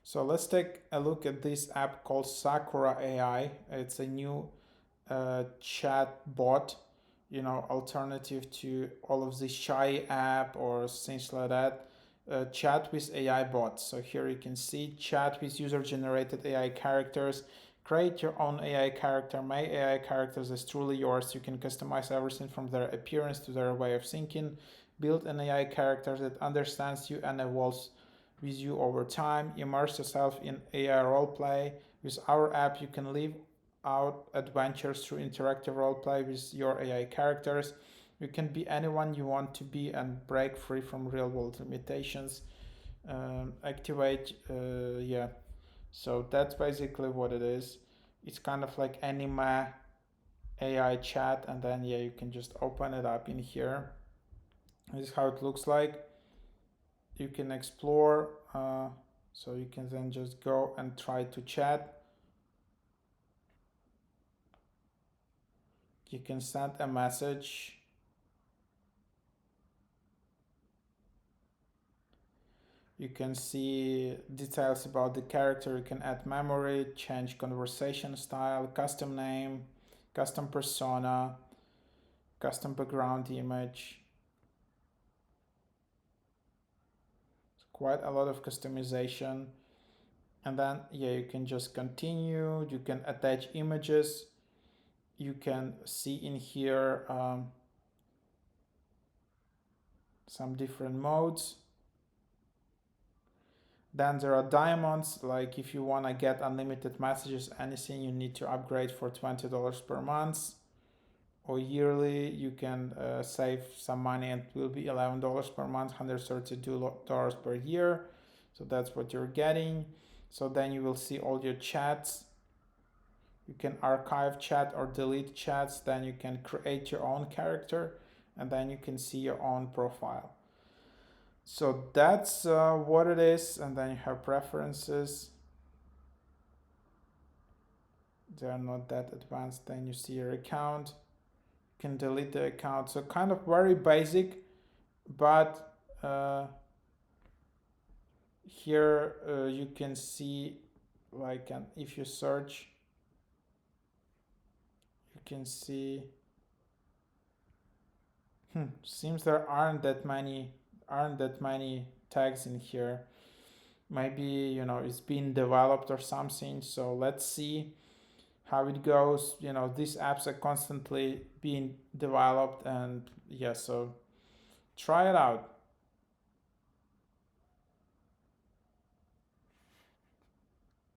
So let's take a look at this app called Sakura AI. It's a new chat bot, alternative to all of the Shy app or things like that. Chat with AI bots. So here you can see chat with user-generated AI characters. Create your own AI character. Make AI characters as truly yours. You can customize everything from their appearance to their way of thinking. Build an AI character that understands you and evolves with you over time. Immerse yourself in AI roleplay. With our app, you can live out adventures through interactive roleplay with your AI characters. You can be anyone you want to be and break free from real world limitations. Activate, yeah. So that's basically what it is. It's kind of like anime AI chat, and then yeah, you can just open it up in here. This is how it looks like. You can explore, so you can then just go and try to chat. You can send a message. You can see details about the character. You can add memory, change conversation style, custom name, custom persona, custom background image. It's quite a lot of customization. And then yeah, you can just continue. You can attach images. You can see in here some different modes. Then there are diamonds, like if you want to get unlimited messages, anything, you need to upgrade for $20 per month, or yearly you can save some money and it will be $11 per month, $132 per year. So that's what you're getting. So then you will see all your chats. You can archive chat or delete chats. Then you can create your own character, and then you can see your own profile. So that's what it is. And then you have preferences. They are not that advanced. Then you see your account. You can delete the account. So kind of very basic, but here you can see, like, if you search, you can see. Seems there aren't that many tags in here. Maybe it's been developed or something. So let's see how it goes. These apps are constantly being developed, and yeah, so try it out.